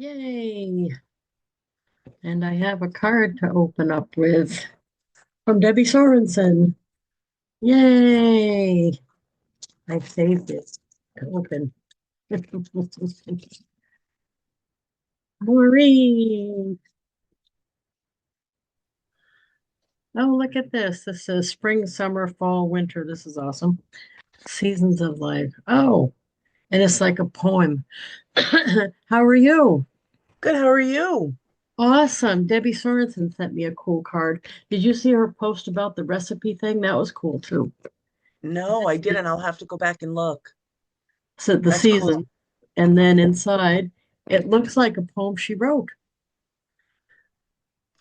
Yay. And I have a card to open up with from Debbie Sorensen. Yay. I saved it to open. Maureen. Oh, look at this. This is spring, summer, fall, winter. This is awesome. Seasons of life. Oh, and it's like a poem. How are you? Good, how are you? Awesome. Debbie Sorensen sent me a cool card. Did you see her post about the recipe thing? That was cool too. No, I didn't. I'll have to go back and look. So the That's cool. season, and then inside, it looks like a poem she wrote.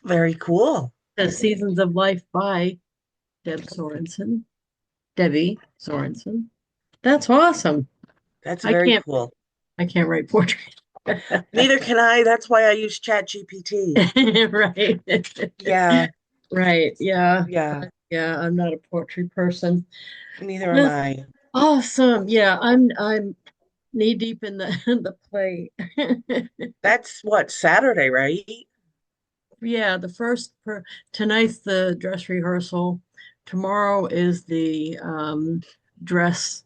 Very cool. The Seasons of Life by Deb Sorensen, Debbie Sorensen. That's awesome. That's I very can't cool. I can't write poetry. Neither can I. That's why I use ChatGPT. Right. Yeah, Right. Yeah. yeah. Yeah, I'm not a poetry person. Neither am Well, I. awesome. Yeah, I'm knee deep in the in the play. That's what, Saturday, right? Yeah, tonight's the dress rehearsal. Tomorrow is the dress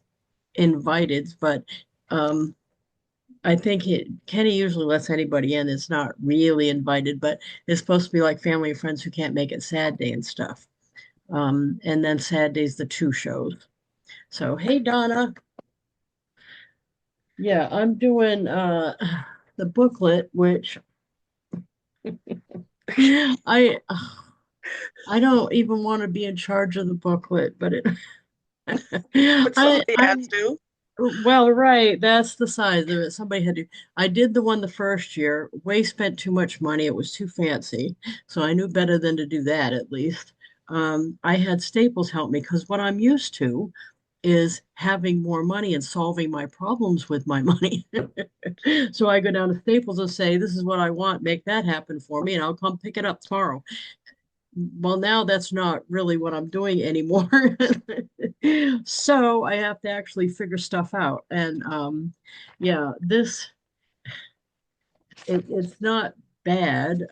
invited, but um, I think Kenny usually lets anybody in. It's not really invited, but it's supposed to be like family and friends who can't make it sad day and stuff. And then sad day's the two shows. So hey Donna, yeah, I'm doing the booklet, which I I don't even want to be in charge of the booklet, but it But I somebody has I to. well, right, that's the size of it. Somebody had to. I did the one the first year. Way spent too much money. It was too fancy, so I knew better than to do that at least. I had Staples help me because what I'm used to is having more money and solving my problems with my money. So I go down to Staples and say, "This is what I want. Make that happen for me, and I'll come pick it up tomorrow." Well, now that's not really what I'm doing anymore. So I have to actually figure stuff out. And yeah, it's not bad.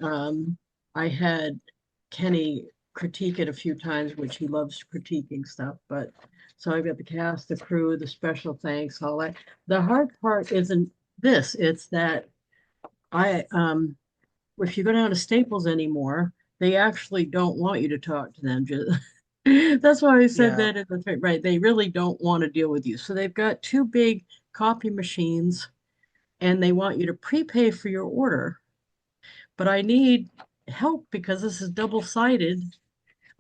I had Kenny critique it a few times, which he loves critiquing stuff. But so I've got the cast, the crew, the special thanks, all that. The hard part isn't this, it's that I if you go down to Staples anymore, they actually don't want you to talk to them. Just that's why I said Yeah. that in the thing, right. They really don't want to deal with you. So they've got two big copy machines and they want you to prepay for your order. But I need help because this is double-sided.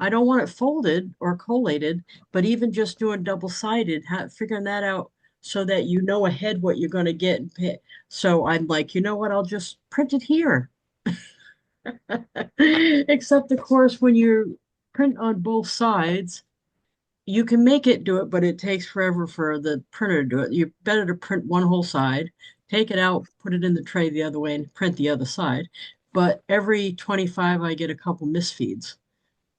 I don't want it folded or collated, but even just doing double-sided, figuring that out so that you know ahead what you're going to get and pay. So I'm like, you know what? I'll just print it here. Except, of course, when you print on both sides, you can make it do it, but it takes forever for the printer to do it. You're better to print one whole side, take it out, put it in the tray the other way, and print the other side. But every 25, I get a couple misfeeds.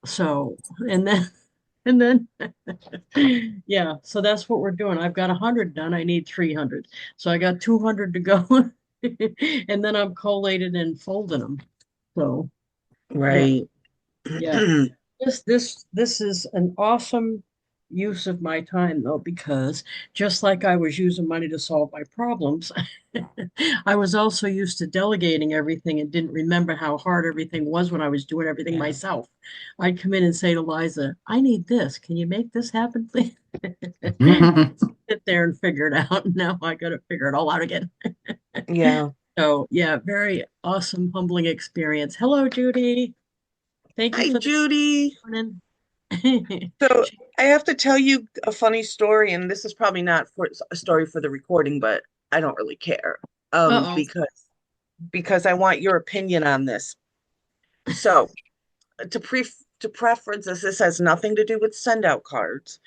So, and then, and then, yeah, so that's what we're doing. I've got 100 done. I need 300. So I got 200 to go. And then I'm collated and folding them. So, yeah. Right. Yeah. This is an awesome use of my time though, because just like I was using money to solve my problems, I was also used to delegating everything and didn't remember how hard everything was when I was doing everything Yeah. myself. I'd come in and say to Liza, I need this. Can you make this happen, please? Sit there and figure it out. Now I got to figure it all out again. Yeah. So yeah, very awesome, humbling experience. Hello, Judy. Thank you Hi, for the Judy. morning. So I have to tell you a funny story, and this is probably not for a story for the recording, but I don't really care. Uh-oh. Because I want your opinion on this. So to pre to preference this has nothing to do with send out cards.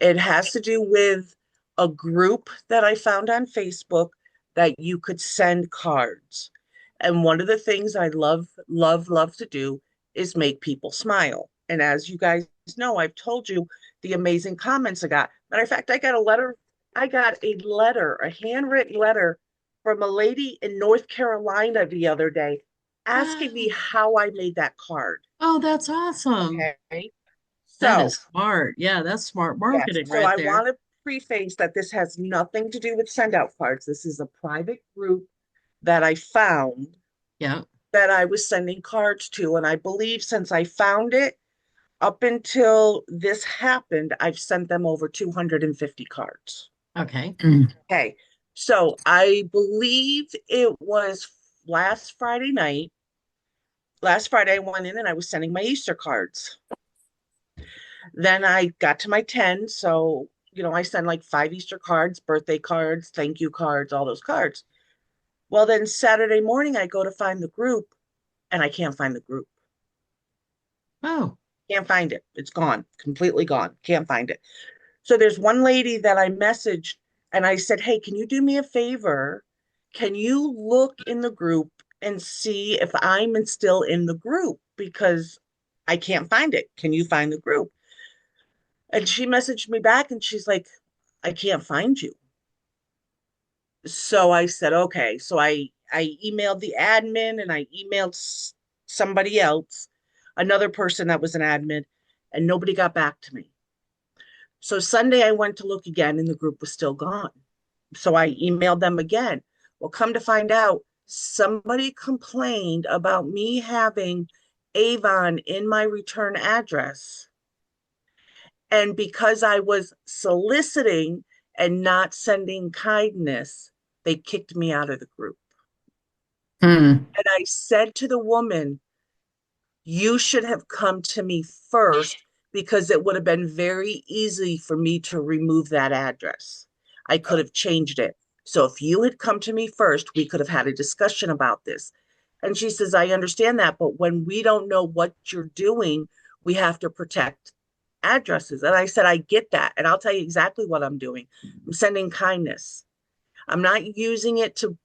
It has to do with a group that I found on Facebook that you could send cards. And one of the things I love to do is make people smile. And as you guys know, I've told you the amazing comments I got. Matter of fact, I got a letter, a handwritten letter from a lady in North Carolina the other day asking me Oh, how I made that card. oh, that's awesome. Okay. That So, is smart. Yeah, that's smart yes. marketing So right I there. want to preface that this has nothing to do with send out cards. This is a private group that I found Yeah. that I was sending cards to. And I believe since I found it, up until this happened, I've sent them over 250 cards. Okay. Okay. So I believe it was last Friday night. Last Friday, I went in and I was sending my Easter cards. Then I got to my 10. So, I send like 5 Easter cards, birthday cards, thank you cards, all those cards. Well, then Saturday morning, I go to find the group and I can't find the group. Oh, Can't find it. It's gone, completely gone. Can't find it. So there's one lady that I messaged and I said, "Hey, can you do me a favor? Can you look in the group and see if I'm still in the group? Because I can't find it. Can you find the group?" And she messaged me back and she's like, "I can't find you." So I said, "Okay." So I emailed the admin and I emailed somebody else, another person that was an admin, and nobody got back to me. So Sunday I went to look again and the group was still gone. So I emailed them again. Well, come to find out, somebody complained about me having Avon in my return address. And because I was soliciting and not sending kindness, they kicked me out of the group. Hmm. And I said to the woman, "You should have come to me first because it would have been very easy for me to remove that address. I could have changed it. So if you had come to me first, we could have had a discussion about this." And she says, "I understand that, but when we don't know what you're doing, we have to protect addresses." And I said, "I get that. And I'll tell you exactly what I'm doing. I'm sending kindness. I'm not using it to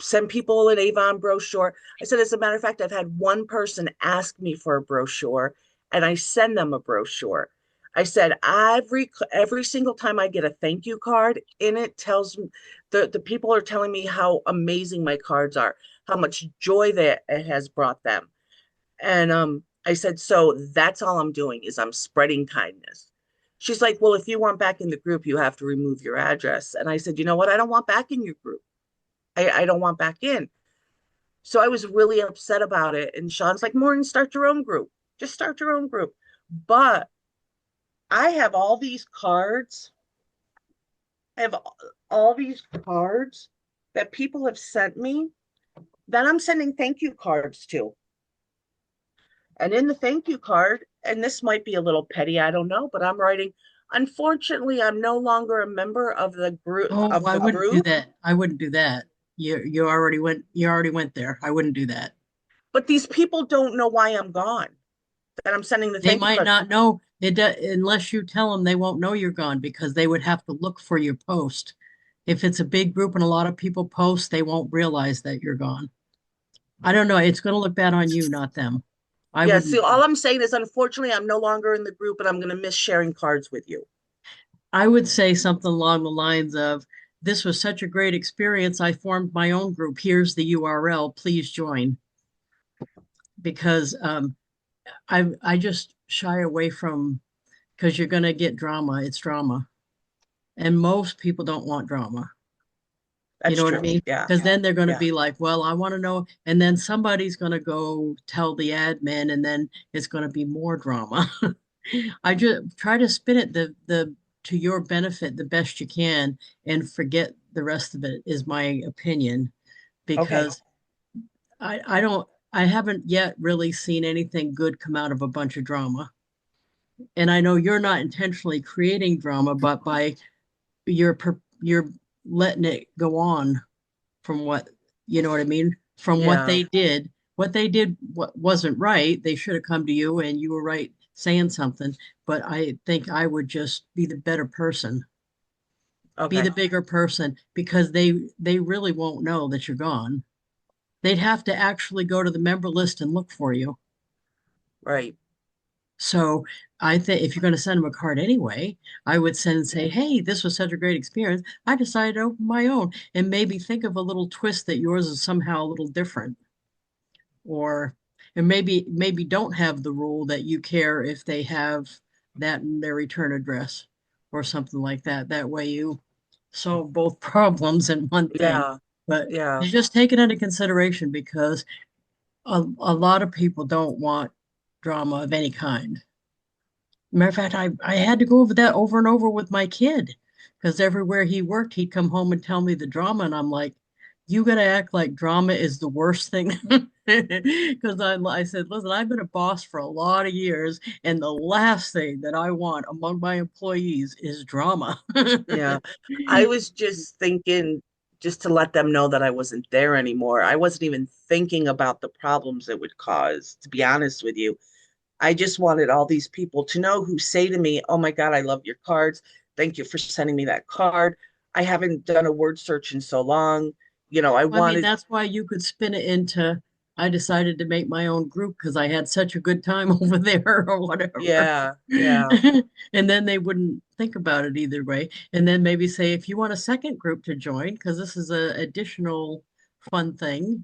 send people an Avon brochure." I said, "As a matter of fact, I've had one person ask me for a brochure and I send them a brochure." I said, every single time I get a thank you card in it tells me the people are telling me how amazing my cards are, how much joy that it has brought them. And I said, "So that's all I'm doing is I'm spreading kindness." She's like, "Well, if you want back in the group, you have to remove your address." And I said, "You know what? I don't want back in your group. I don't want back in." So I was really upset about it. And Sean's like, "Maureen, start your own group. Just start your own group." But I have all these cards. I have all these cards that people have sent me that I'm sending thank you cards to. And in the thank you card, and this might be a little petty, I don't know, but I'm writing, "Unfortunately, I'm no longer a member of the group oh, of I the wouldn't do group." that. I wouldn't do that. You already went there. I wouldn't do that. But these people don't know why I'm gone, that I'm sending the They thank you might card. not know unless you tell them they won't know you're gone because they would have to look for your post. If it's a big group and a lot of people post, they won't realize that you're gone. I don't know. It's going to look bad on you, not them. I Yeah, see, wouldn't. all I'm saying is, unfortunately, I'm no longer in the group and I'm going to miss sharing cards with you. I would say something along the lines of, "This was such a great experience. I formed my own group. Here's the URL. Please join." Because I just shy away from because you're going to get drama. It's drama, and most people don't want drama. You That's know what I true. mean? Yeah. Because then they're going to Yeah. be like, "Well, I want to know," and then somebody's going to go tell the admin, and then it's going to be more drama. I just try to spin it the to your benefit the best you can and forget the rest of it is my opinion Okay. because I don't I haven't yet really seen anything good come out of a bunch of drama. And I know you're not intentionally creating drama, but by you're letting it go on from what you know what I mean? From Yeah. what they did what wasn't right. They should have come to you and you were right saying something. But I think I would just be the better person, be Okay. the bigger person, because they really won't know that you're gone. They'd have to actually go to the member list and look for you. Right. So I think if you're going to send them a card anyway, I would send and say, hey, this was such a great experience. I decided to open my own and maybe think of a little twist that yours is somehow a little different. Or and maybe don't have the rule that you care if they have that in their return address or something like that. That way you solve both problems in one thing. Yeah, But yeah, you just take it into consideration because a lot of people don't want drama of any kind. Matter of fact, I had to go over that over and over with my kid because everywhere he worked, he'd come home and tell me the drama, and I'm like, you gotta act like drama is the worst thing. Because I said, listen, I've been a boss for a lot of years, and the last thing that I want among my employees is drama. yeah. I was just thinking just to let them know that I wasn't there anymore. I wasn't even thinking about the problems it would cause, to be honest with you. I just wanted all these people to know who say to me, "Oh my God, I love your cards. Thank you for sending me that card. I haven't done a word search in so long." I I mean, wanted, that's why you could spin it into I decided to make my own group because I had such a good time over there or whatever. yeah, yeah, And then they wouldn't think about it either way. And then maybe say, if you want a second group to join, because this is a additional fun thing,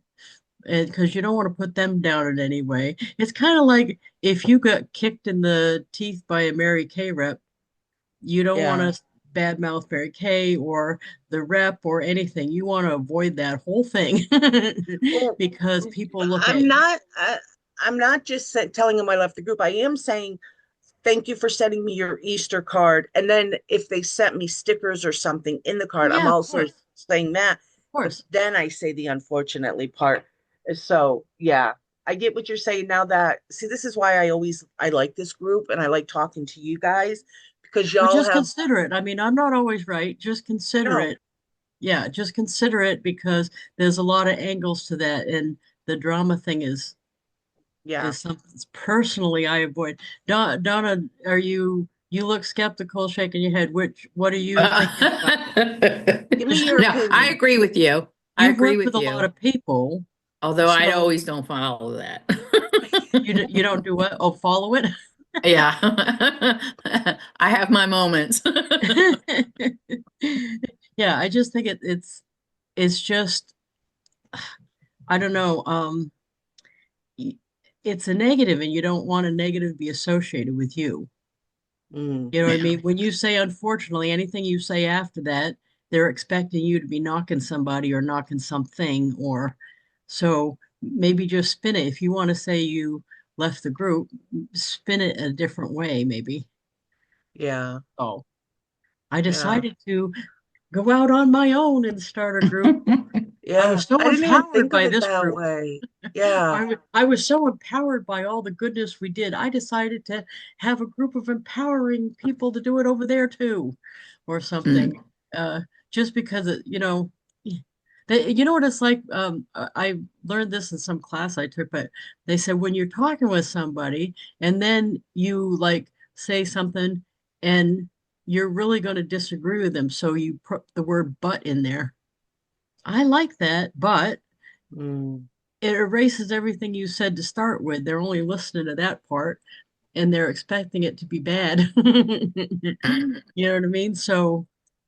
and because you don't want to put them down in any way. It's kind of like if you got kicked in the teeth by a Mary Kay rep, you don't want yeah. to badmouth Mary Kay or the rep or anything. You want to avoid that whole thing Well, because people look I'm at you. not, I'm not just telling them I left the group. I am saying thank you for sending me your Easter card. And then if they sent me stickers or something in the Oh card, I'm yeah, of also course, saying that. of But course. then I say the unfortunately part. So yeah, I get what you're saying now that, see, this is why I like this group and I like talking to you guys because But y'all just have, consider it. I mean, I'm not always right. Just consider no, it. Yeah, just consider it because there's a lot of angles to that, and the drama thing yeah. is something personally I avoid. Donna, you look skeptical, shaking your head. What are you thinking about it? Give me Because your No, I opinion. agree with you. I you've agree worked with with a lot you. of people, Although I so always don't follow that. you don't do what? Oh, follow it. Yeah. I have my moments. Yeah, I just think it's just I don't know. It's a negative, and you don't want a negative to be associated with you. Mm, You know what I mean? When you say unfortunately, anything you say after that, they're expecting you to be knocking somebody or knocking something, or so maybe just spin it. If you want to say you left the group, spin it a different way, maybe. yeah, Oh, I yeah, decided to go out on my own and start a group. I yeah. was so I didn't even empowered think of by it this that group. way. Yeah. I was so empowered by all the goodness we did. I decided to have a group of empowering people to do it over there too, or something. Mm. Uh, just because you know what it's like. I learned this in some class I took, but they said when you're talking with somebody and then you like say something and you're really going to disagree with them, so you put the word "but" in there. I like that, but Mm, it erases everything you said to start with. They're only listening to that part and they're expecting it to be bad. You know what I mean? So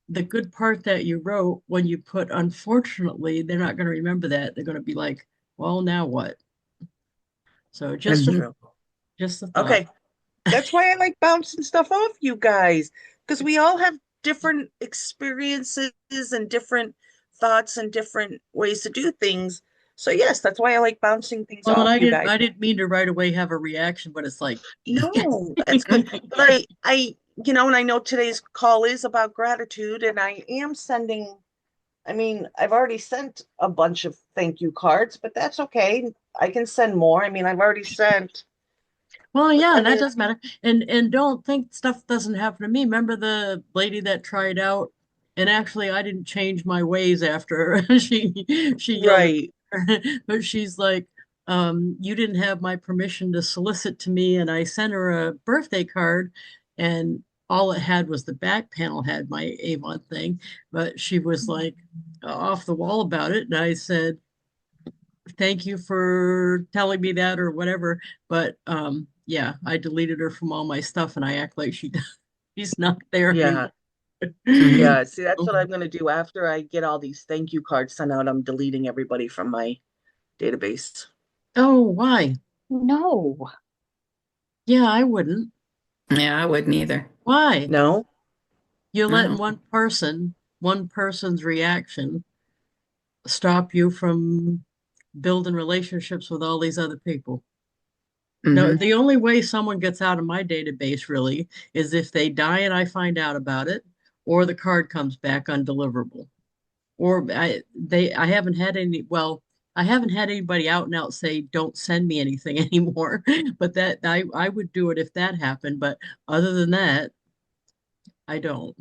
the good part that you wrote, when you put unfortunately, they're not going to remember that. They're going to be like, well, now what? So that's Mhm. true. just a thought. Okay. That's why I like bouncing stuff off you guys, because we all have different experiences and different thoughts and different ways to do things. So yes, that's why I like bouncing things Well, and off you guys. I didn't mean to right away have a reaction, but it's like, No, that's good. But and I know today's call is about gratitude, and I am sending, I mean, I've already sent a bunch of thank you cards, but that's okay. I can send more. I mean, I've already sent, well, but yeah, I that mean, doesn't matter. And don't think stuff doesn't happen to me. Remember the lady that tried out, and actually I didn't change my ways after she yelled at right. me. But she's like, you didn't have my permission to solicit to me, and I sent her a birthday card, and all it had was the back panel had my Avon thing, but she was like off the wall about it, and I said, thank you for telling me that or whatever, but yeah, I deleted her from all my stuff and I act like she's not there Yeah. anymore. Yeah. See, that's what I'm gonna do after I get all these thank you cards sent out. I'm deleting everybody from my database. Oh, why? No. Yeah, I wouldn't. Yeah, I wouldn't either. Why? No? You're letting No. one person's reaction stop you from building relationships with all these other people. No, Hmm. the only way someone gets out of my database really is if they die and I find out about it, or the card comes back undeliverable. Or I haven't had I haven't had anybody out and out say don't send me anything anymore. But that I would do it if that happened. But other than that, I don't.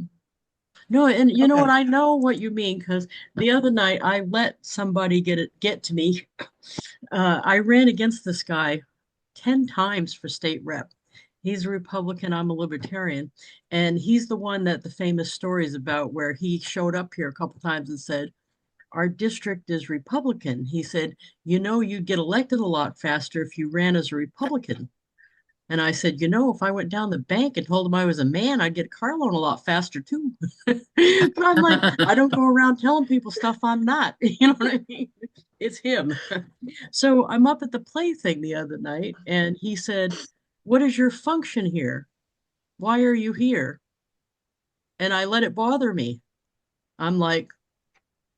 No, and you know what? Okay. I know what you mean because the other night I let somebody get to me. I ran against this guy 10 times for state rep. He's a Republican, I'm a Libertarian. And he's the one that the famous stories about where he showed up here a couple times and said, our district is Republican. He said, you'd get elected a lot faster if you ran as a Republican. And I said, if I went down the bank and told him I was a man, I'd get a car loan a lot faster too. But I'm like, I don't go around telling people stuff I'm not. You know what I mean? It's him. So I'm up at the play thing the other night, and he said, what is your function here? Why are you here? And I let it bother me. I'm like,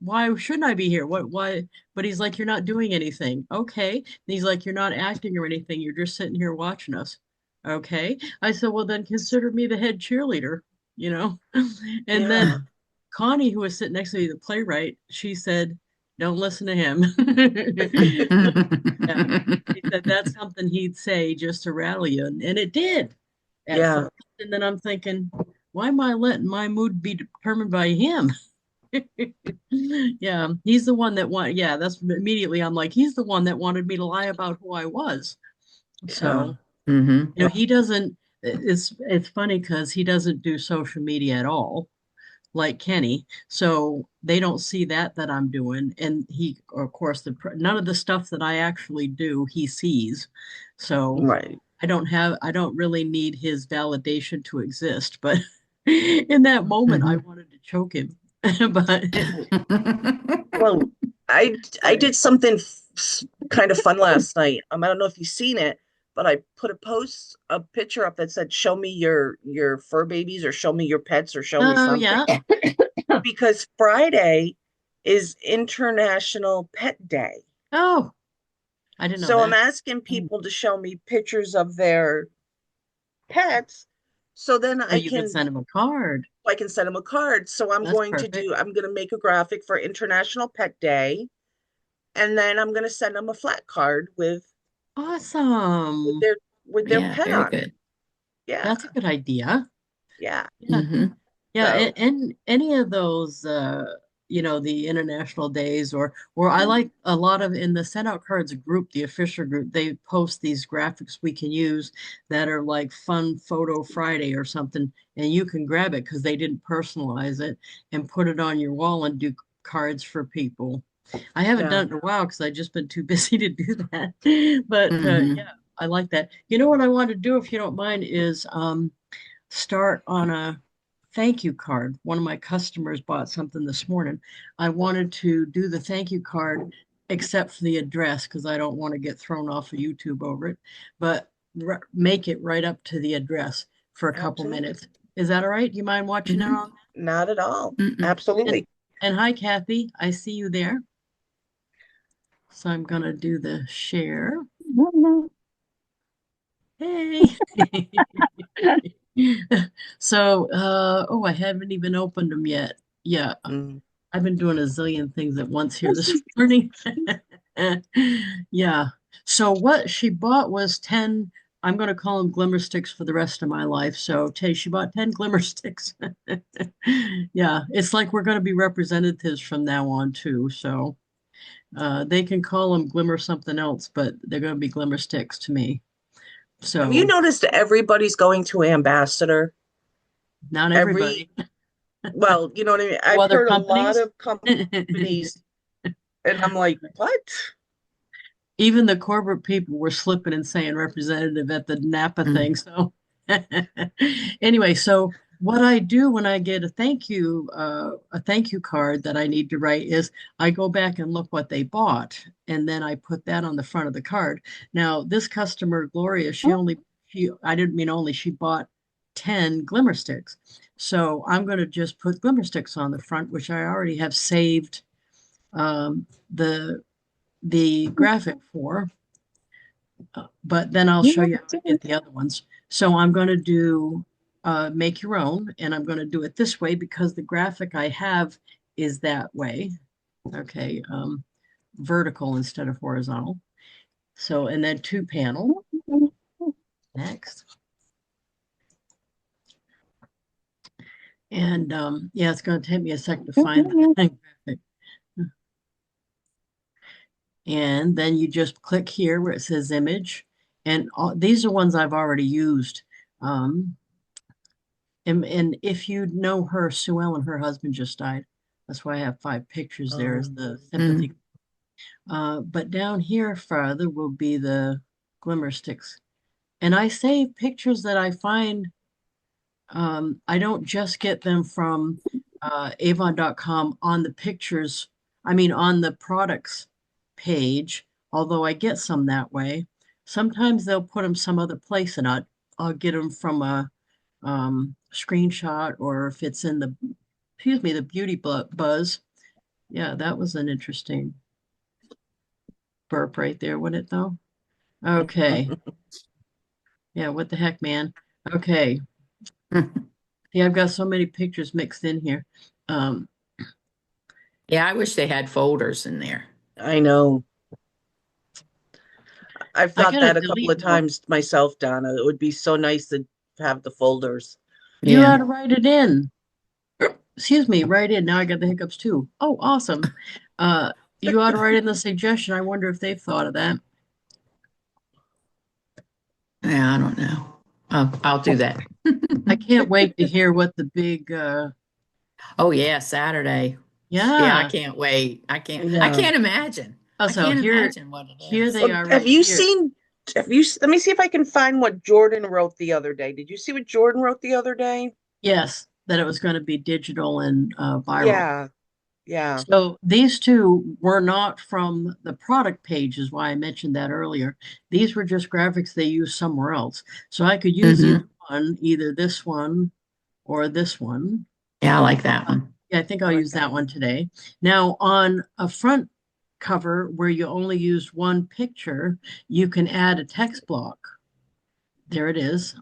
why shouldn't I be here? Why? But he's like, you're not doing anything. Okay. And he's like, you're not acting or anything. You're just sitting here watching us. Okay. I said, well, then consider me the head cheerleader, you know? And then Yeah. Connie, who was sitting next to me, the playwright, she said, don't listen to him. Yeah. She said that's something he'd say just to rally you. And it did at Yeah. first. And then I'm thinking, why am I letting my mood be determined by him? Yeah, he's the one that yeah, that's immediately I'm like, he's the one that wanted me to lie about who I was. Yeah. So, Hmm. he doesn't, it's funny because he doesn't do social media at all, like Kenny. So they don't see that I'm doing. And he, of course, none of the stuff that I actually do, he sees. So Right. I don't really need his validation to exist. But in that moment, I Hmm. wanted to choke him. But Well, I did something kind of fun last night. I don't know if you've seen it, but I put a picture up that said, "Show me your fur babies," or "Show me your pets," or "Show me oh something," yeah. because Friday is International Pet Day. Oh, I didn't know So I'm that. asking people to show me pictures of their pets, so then So you could send him a card. I can send them a card. So That's perfect. I'm going to make a graphic for International Pet Day, and then I'm going to send them a flat card with Awesome. their with their Yeah, pet very on it. good. Yeah. That's a good idea. Yeah. Yeah. Hmm. Yeah, So, and any of those the international days or I like a lot of in the SendOutCards group, the official group, they post these graphics we can use that are like fun photo Friday or something, and you can grab it because they didn't personalize it and put it on your wall and do cards for people. I haven't yeah. done it in a while because I've just been too busy to do that. But Hmm. yeah, I like that. You know what I want to do, if you don't mind, is start on a thank you card. One of my customers bought something this morning. I wanted to do the thank you card except for the address because I don't want to get thrown off of YouTube over it, but make it right up to the address for a couple Absolutely. minutes. Is that all right? Do you mind watching it Hmm. on? Not at all. Mm-mm. And, Absolutely. and hi, Kathy. I see you there. So I'm going to do the share. No. Hey. So, I haven't even opened them yet. Yeah, Mm. I've been doing a zillion things at once here this morning. Yeah. So what she bought was 10, I'm going to call them glimmer sticks for the rest of my life. So she bought 10 glimmer sticks. Yeah, it's like we're going to be representatives from now on too. So they can call them glimmer something else, but they're going to be glimmer sticks to me. Have you So noticed everybody's going to ambassador? not Every, everybody. well, you know what I mean? Oh, I've other heard a lot companies? of companies, and I'm like, what? even the corporate people were slipping and saying representative at the Napa Mm. thing. So anyway, so what I do when I get a thank you card that I need to write is I go back and look what they bought, and then I put that on the front of the card. Now, this customer, Gloria, I didn't mean only, she bought 10 glimmer sticks. So I'm going to just put glimmer sticks on the front, which I already have saved um, the graphic for, but then I'll show you how to get the other ones. So I'm going to do make your own, and I'm going to do it this way because the graphic I have is that way. Okay, vertical instead of horizontal. So, and then 2 panel next. And yeah, it's going to take me a second to find the graphic. And then you just click here where it says image. And these are ones I've already used. And if you know her, Sue Ellen, her husband just died. That's why I have 5 pictures there as the sympathy. But down here farther will be the glimmer sticks. And I save pictures that I find. I don't just get them from avon.com on the pictures, I mean, on the products page, although I get some that way. Sometimes they'll put them some other place, and I'll get them from a screenshot, or if it's in the, excuse me, the beauty buzz. Yeah, that was an interesting burp right there, wasn't it though? Okay. Yeah, what the heck, man? Okay. Yeah, I've got so many pictures mixed in here. Um, Yeah, I wish they had folders in there. I know. I've I thought gotta that a couple delete of more. times myself, Donna. It would be so nice to have the folders. You ought Yeah. to write it in. Excuse me, write in. Now I got the hiccups too. Oh, awesome. You ought to write in the suggestion. I wonder if they've thought of that. Yeah, I don't know. I'll do that. I can't wait to hear what the big Oh yeah, Saturday. Yeah, I yeah. can't wait. I Yeah. can't imagine. I So can't here imagine what it here is. they Well, are have right you here. seen, let me see if I can find what Jordan wrote the other day. Did you see what Jordan wrote the other day? Yes, that it was going to be digital and viral. Yeah. Yeah. So these two were not from the product page, is why I mentioned that earlier. These were just graphics they used somewhere else. So I could use Hmm. either this one or this one. Yeah, I like that one. Yeah, I think I I'll like use that that one one. today. Now, on a front cover where you only use one picture, you can add a text block. There it is.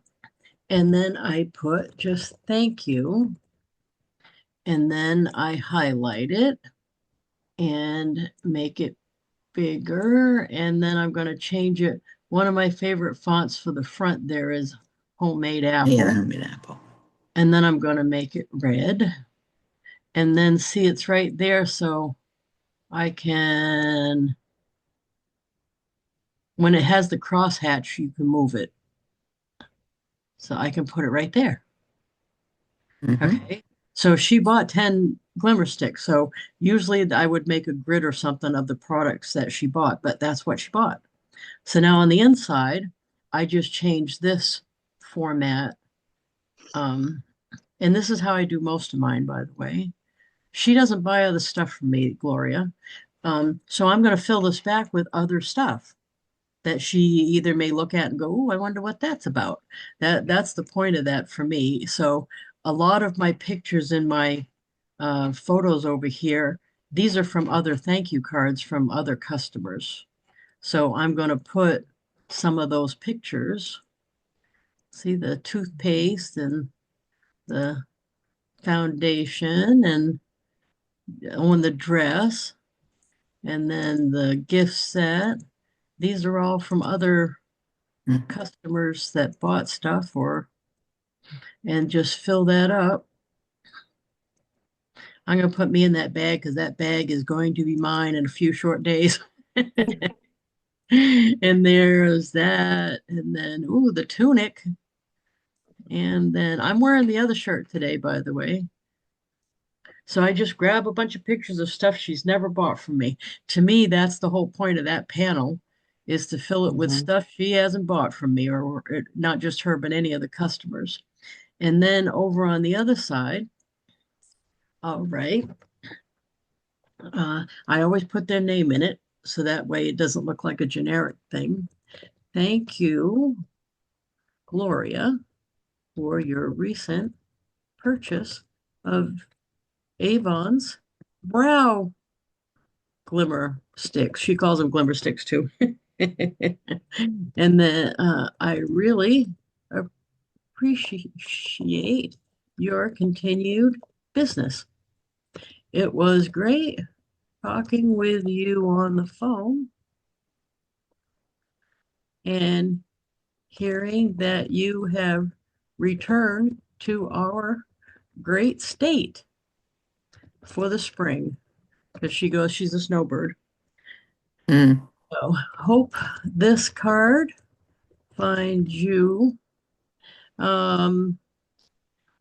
And then I put just thank you. And then I highlight it and make it bigger. And then I'm going to change it. One of my favorite fonts for the front there is Homemade Yeah, Apple. that'll be an apple. And then I'm going to make it red. And then see it's right there. So I can, when it has the crosshatch, you can move it. So I can put it right there. Hmm. Okay. So she bought 10 glimmer sticks. So usually I would make a grid or something of the products that she bought, but that's what she bought. So now on the inside, I just changed this format. Um, and this is how I do most of mine, by the way. She doesn't buy other stuff from me, Gloria. So I'm going to fill this back with other stuff that she either may look at and go, "Oh, I wonder what that's about." That's the point of that for me. So a lot of my pictures in my photos over here, these are from other thank you cards from other customers. So I'm going to put some of those pictures. See the toothpaste and the foundation and on the dress, and then the gift set. These are all from other customers that bought stuff, or and just fill that up. I'm going to put me in that bag because that bag is going to be mine in a few short days. And there's that. And then, ooh, the tunic. And then I'm wearing the other shirt today, by the way. So I just grab a bunch of pictures of stuff she's never bought from me. To me, that's the whole point of that panel. is to fill it with Mhm. stuff she hasn't bought from me, or not just her, but any of the customers. And then over on the other side, all right, I always put their name in it so that way it doesn't look like a generic thing. Thank you, Gloria, for your recent purchase of Avon's brow glimmer sticks. She calls them glimmer sticks too. And then I really appreciate your continued business. It was great talking with you on the phone and hearing that you have returned to our great state for the spring. Because she goes, she's a snowbird. Mm. So hope this card finds you, um,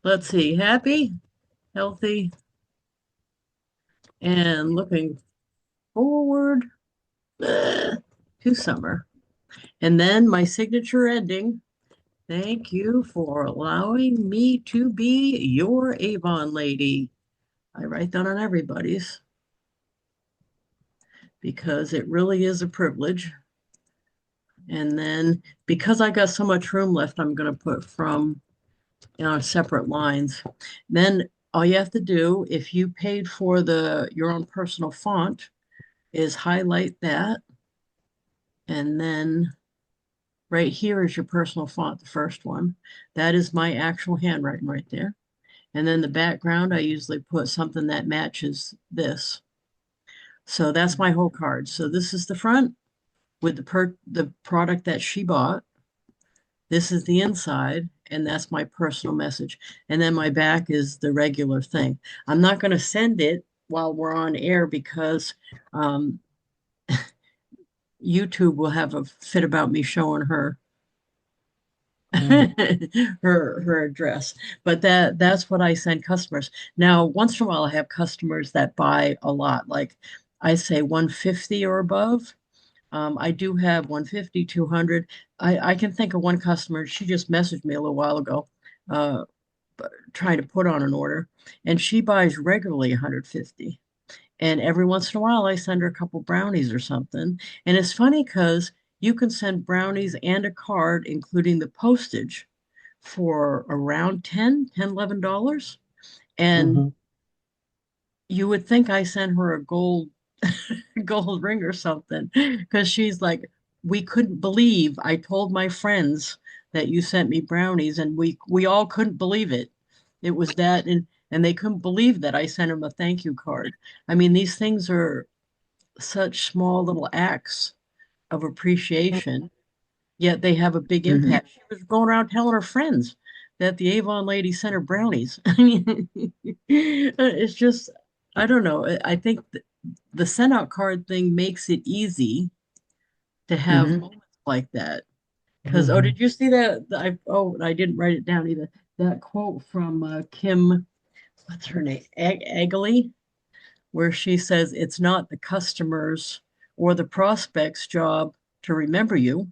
let's see, happy, healthy, and looking forward to summer. And then my signature ending. Thank you for allowing me to be your Avon lady. I write that on everybody's because it really is a privilege. And then because I got so much room left, I'm going to put from, separate lines. Then all you have to do, if you paid for your own personal font, is highlight that. And then right here is your personal font, the first one. That is my actual handwriting right there. And then the background, I usually put something that matches this. So that's my whole card. So this is the front with the product that she bought. This is the inside, and that's my personal message. And then my back is the regular thing. I'm not going to send it while we're on air because um, YouTube will have a fit about me showing her Mm. her address. But that's what I send customers. Now, once in a while, I have customers that buy a lot, like I say 150 or above. I do have 150, 200. I can think of one customer, she just messaged me a little while ago, uh, trying to put on an order, and she buys regularly 150. And every once in a while, I send her a couple brownies or something. And it's funny because you can send brownies and a card, including the postage, for around 10, $11. And Mhm. you would think I sent her a gold ring or something because she's like, we couldn't believe I told my friends that you sent me brownies, and we all couldn't believe it. It was that, and they couldn't believe that I sent them a thank you card. I mean, these things are such small little acts of appreciation, yet they have a big Mhm. impact. She was going around telling her friends that the Avon lady sent her brownies. I mean, it's just, I don't know. I think the send out card thing makes it easy to have Mhm. moments like that. Because, oh, Mhm. did you see that? I didn't write it down either. That quote from Kim, what's her name? Agley, where she says, it's not the customer's or the prospect's job to remember you.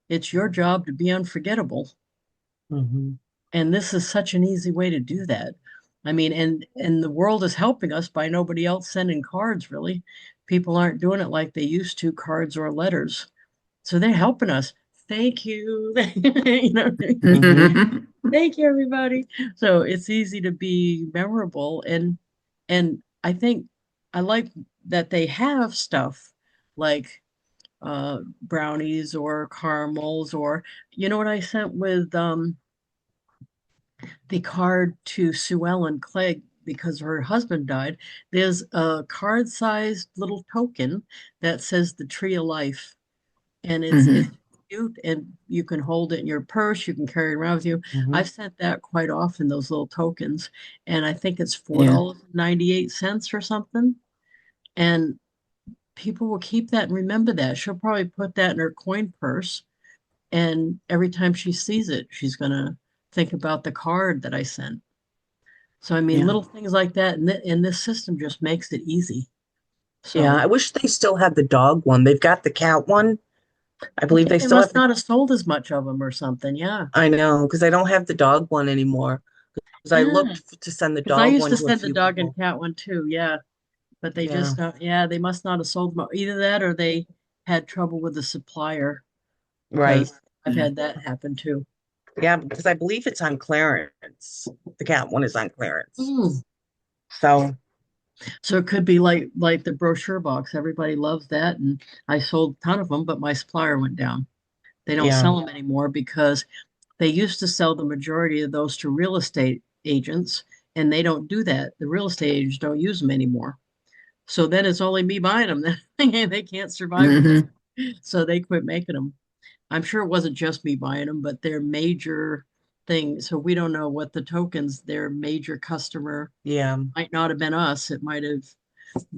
It's your job to be unforgettable. Mhm. And this is such an easy way to do that. I mean, and the world is helping us by nobody else sending cards, really. People aren't doing it like they used to, cards or letters. So they're helping us. Thank you. You know, Mhm. thank you, everybody. So it's easy to be memorable. And I think I like that they have stuff like brownies or caramels, or you know what I sent with the card to Sue Ellen Clegg because her husband died. There's a card-sized little token that says the Tree of Life, and it's Mhm. cute, and you can hold it in your purse. You can carry it around with you. Mhm. I've sent that quite often, those little tokens, and I think it's Yeah. $4.98 or something. And people will keep that and remember that. She'll probably put that in her coin purse, and every time she sees it, she's gonna think about the card that I sent. So I mean, Yeah. little things like that, and this system just makes it easy. Yeah. I So wish they still had the dog one. They've got the cat one, I believe Okay, they they still have must the, not have sold as much of them or something. Yeah. I know, because I don't have the dog one anymore. Because I Yeah. looked to send the Because I dog used one to to a send the few dog and people. cat one too. Yeah. But they Yeah, just not, yeah, they must not have sold them. Either that or they had trouble with the supplier right. because I've had that happen too. Yeah, because I believe it's on clearance. The cat one is on clearance. Mm. So, So it could be like the brochure box. Everybody loves that, and I sold a ton of them, but my supplier went down. They don't yeah, sell them anymore because they used to sell the majority of those to real estate agents, and they don't do that. The real estate agents don't use them anymore. So then it's only me buying them. They can't survive with Hmm. it. So they quit making them. I'm sure it wasn't just me buying them, but they're major things. So we don't know what the tokens, their major customer yeah, might not have been us. It might have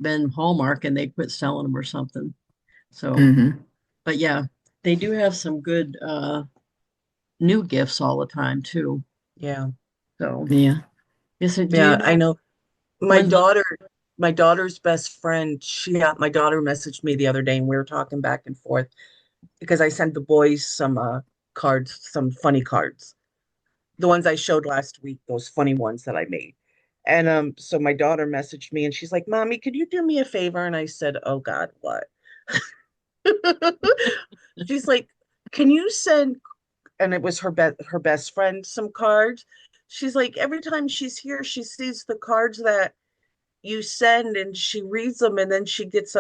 been Hallmark and they quit selling them or something. So, Hmm. but yeah, they do have some good new gifts all the time too. yeah, So, Yeah. yes, do you yeah. I know know my when's the daughter, my daughter's best friend, my daughter messaged me the other day and we were talking back and forth because I sent the boys some cards, some funny cards. The ones I showed last week, those funny ones that I made. And so my daughter messaged me and she's like, "Mommy, could you do me a favor?" And I said, "Oh God, what?" She's like, "Can you send," and it was her best friend, some cards. She's like, every time she's here, she sees the cards that you send and she reads them and then she gets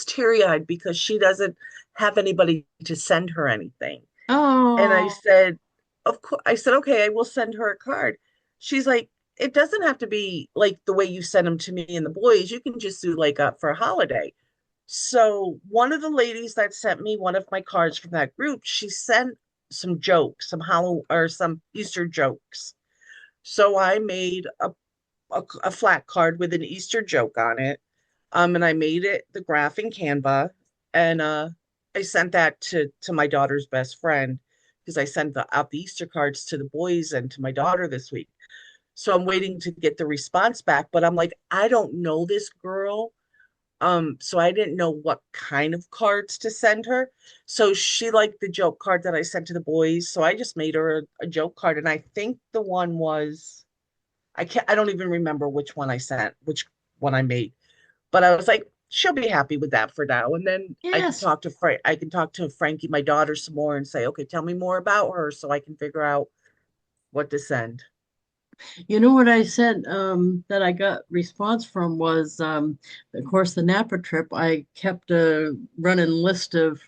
teary-eyed because she doesn't have anybody to send her anything. And I Oh, said, of course, I said, okay, I will send her a card. She's like, it doesn't have to be like the way you send them to me and the boys. You can just do like for a holiday. So one of the ladies that sent me one of my cards from that group, she sent some jokes, some Halloween or some Easter jokes. So I made a flat card with an Easter joke on it. And I made it the graph in Canva, and I sent that to my daughter's best friend because I sent out the Easter cards to the boys and to my daughter this week. So I'm waiting to get the response back, but I'm like, I don't know this girl. So I didn't know what kind of cards to send her. So she liked the joke card that I sent to the boys. So I just made her a joke card. And I think the one was, I don't even remember which one I sent, which one I made. But I was like, she'll be happy with that for now. And then yes. I can talk to Frankie, my daughter, some more and say, okay, tell me more about her so I can figure out what to send. You know what I said that I got response from was, of course, the Napa trip. I kept a running list of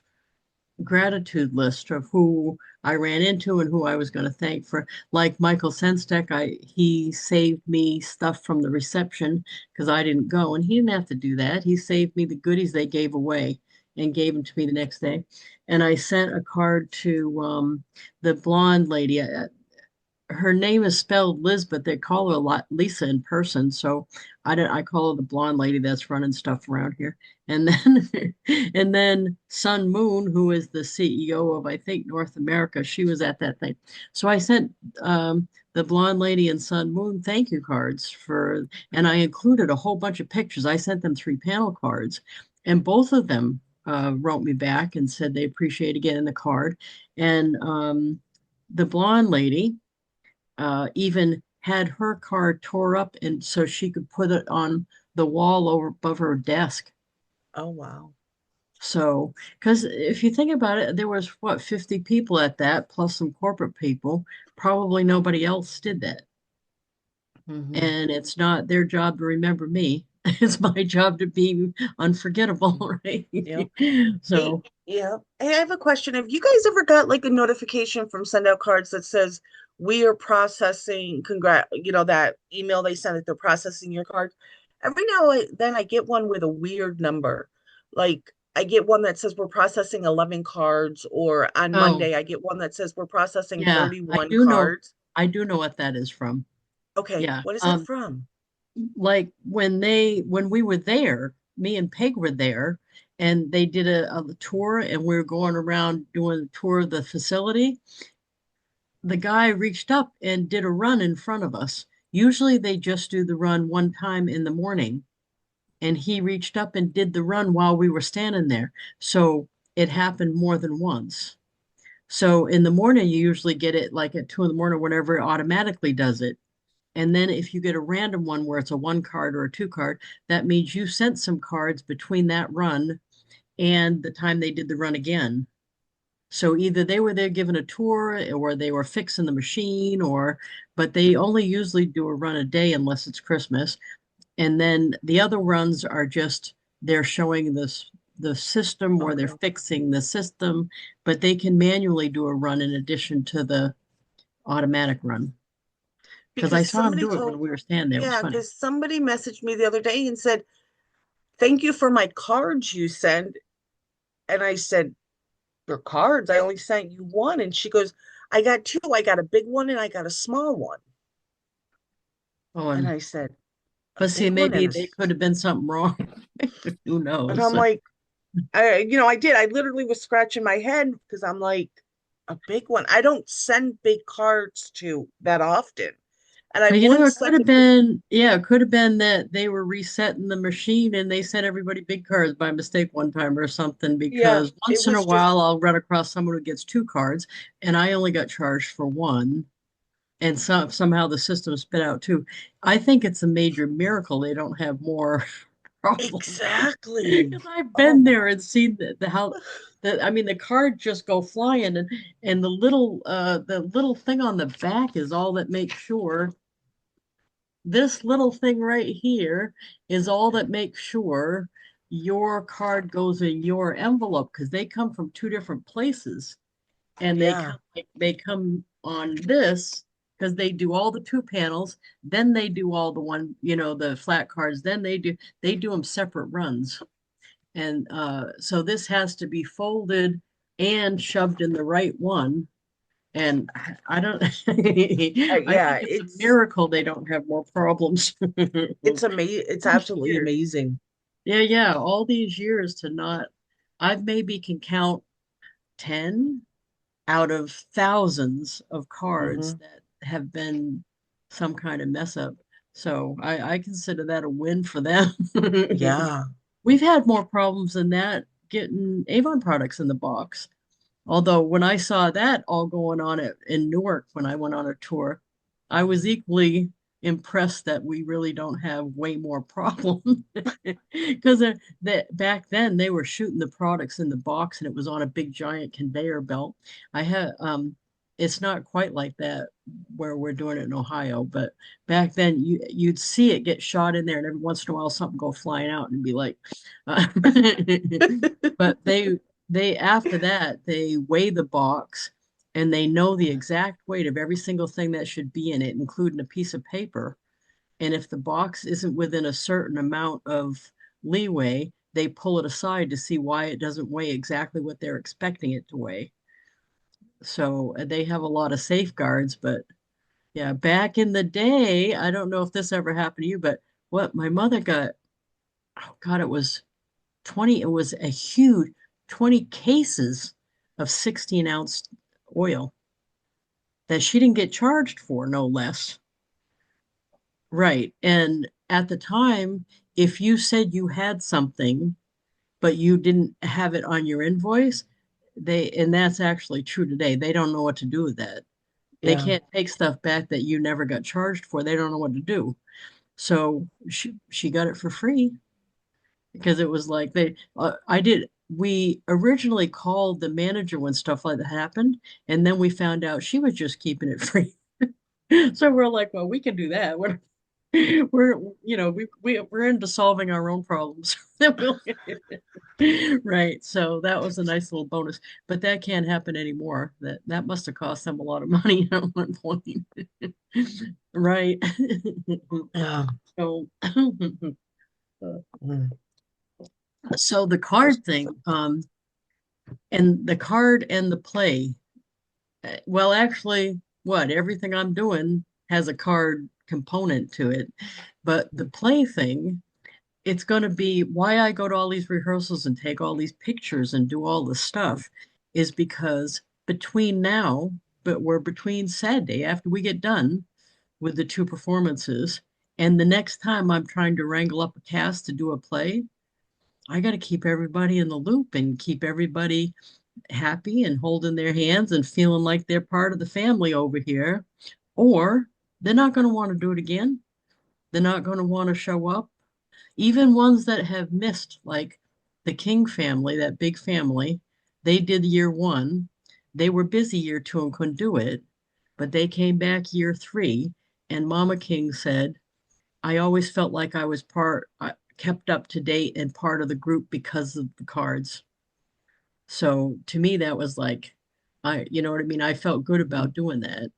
gratitude list of who I ran into and who I was going to thank for. Like Michael Senstek, he saved me stuff from the reception because I didn't go, and he didn't have to do that. He saved me the goodies they gave away and gave them to me the next day. And I sent a card to the blonde lady. Her name is spelled Liz, but they call her a lot Lisa in person. So I call her the blonde lady that's running stuff around here. And then and then Sun Moon, who is the CEO of I think North America, she was at that thing. So I sent the blonde lady and Sun Moon thank you cards for, and I included a whole bunch of pictures. I sent them 3 panel cards, and both of them wrote me back and said they appreciate getting the card. And the blonde lady even had her card tore up and so she could put it on the wall over above her desk. Oh, wow. So, because if you think about it, there was what 50 people at that, plus some corporate people. Probably nobody else did that. Hmm. And it's not their job to remember me. It's my job to be unforgettable, right? Yep. Hey, So, yeah. Hey, I have a question. Have you guys ever got like a notification from Send Out Cards that says we are processing, that email they sent that they're processing your card? Every now and then I get one with a weird number. Like I get one that says we're processing 11 cards, or on oh, Monday I get one that says we're processing yeah, 31 cards. I do know what that is from. Okay, Yeah. what is it from? Like when we were there, me and Peg were there, and they did a tour, and we were going around doing a tour of the facility. The guy reached up and did a run in front of us. Usually they just do the run one time in the morning, and he reached up and did the run while we were standing there. So it happened more than once. So in the morning, you usually get it like at 2 in the morning, whenever it automatically does it. And then if you get a random one where it's a 1 card or a 2 card, that means you sent some cards between that run and the time they did the run again. So either they were there giving a tour or they were fixing the machine but they only usually do a run a day unless it's Christmas. And then the other runs are just they're showing the system or they're Okay. fixing the system, but they can manually do a run in addition to the automatic run. Because I Because saw him somebody do it when told, we were standing there. It was yeah, funny. because somebody messaged me the other day and said, "Thank you for my cards you send." And I said, "Your cards? I only sent you one." And she goes, "I got two. I got a big one and I got a small one." Oh, And and I said, "A but see, big one maybe and they could have been something wrong. Who and knows? I'm like, I did. I literally was scratching my head because I'm like, a big one. I don't send big cards to that often. And But I've you know, only it could sent have a big, been, yeah, it could have been that they were resetting the machine and they sent everybody big cards by mistake one time or something. yeah, Because it once in a was just while, I'll run across someone who gets 2 cards, and I only got charged for one. And somehow the system spit out two. I think it's a major miracle they don't have more problems. exactly. Because I've Oh, been there and seen the how I mean the cards just go flying, and the little thing on the back is all that makes sure this little thing right here is all that makes sure your card goes in your envelope, because they come from 2 different places, and yeah, they come on this because they do all the 2 panels, then they do all the one, the flat cards, then they do them separate runs. And so this has to be folded and shoved in the right one. And I don't, I yeah. think it's a miracle they don't have more problems. It's amazing. It's These absolutely years. amazing. Yeah, yeah, all these years to not, I've maybe can count 10 out of thousands of cards Hmm. that have been some kind of mess up. So I consider that a win for them. Yeah. We've had more problems than that getting Avon products in the box. Although when I saw that all going on in Newark when I went on a tour, I was equally impressed that we really don't have way more problems. Because that back then they were shooting the products in the box and it was on a big giant conveyor belt. I had it's not quite like that where we're doing it in Ohio, but back then you'd see it get shot in there, and every once in a while something go flying out and be like, but they after that they weigh the box and they know the exact weight of every single thing that should be in it, including a piece of paper. And if the box isn't within a certain amount of leeway, they pull it aside to see why it doesn't weigh exactly what they're expecting it to weigh. So they have a lot of safeguards. But yeah, back in the day, I don't know if this ever happened to you, but what my mother got, oh God, it was 20, it was a huge 20 cases of 16-ounce oil that she didn't get charged for, no less. Right. And at the time, if you said you had something, but you didn't have it on your invoice, and that's actually true today, they don't know what to do with that. They Yeah. can't take stuff back that you never got charged for. They don't know what to do. So she got it for free because it was like we originally called the manager when stuff like that happened, and then we found out she was just keeping it free. So we're like, well, we can do that. We're we're into solving our own problems. Right. So that was a nice little bonus, but that can't happen anymore. That must have cost them a lot of money at one point. Right. Yeah. So Mm. so the card thing, and the card and the play. Well, actually, everything I'm doing has a card component to it, but the play thing, it's going to be why I go to all these rehearsals and take all these pictures and do all this stuff is because between now, but we're between Saturday after we get done with the 2 performances, and the next time I'm trying to wrangle up a cast to do a play, I got to keep everybody in the loop and keep everybody happy and holding their hands and feeling like they're part of the family over here, or they're not going to want to do it again. They're not going to want to show up. Even ones that have missed, like the King family, that big family, they did year one. They were busy year two and couldn't do it, but they came back year three. And Mama King said, I always felt like I was kept up to date and part of the group because of the cards. So to me, that was like, you know what I mean? I felt good about doing that.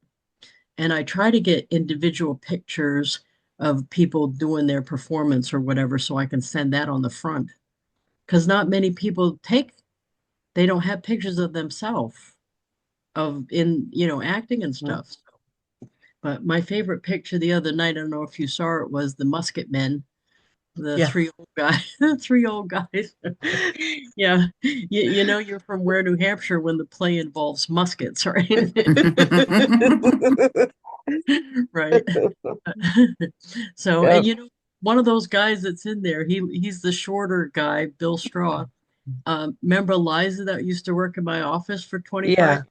And I try to get individual pictures of people doing their performance or whatever so I can send that on the front. Because not many people they don't have pictures of themselves acting and Mhm. stuff. But my favorite picture the other night, I don't know if you saw it, was the musket men, the Yeah. three old guys, the three old guys. Yeah. You know you're from where, New Hampshire, when the play involves muskets, right? Right. So, Yeah. and one of those guys that's in there, he's the shorter guy, Bill Straw. Remember Liza that used to work in my office for 25 Yeah. years?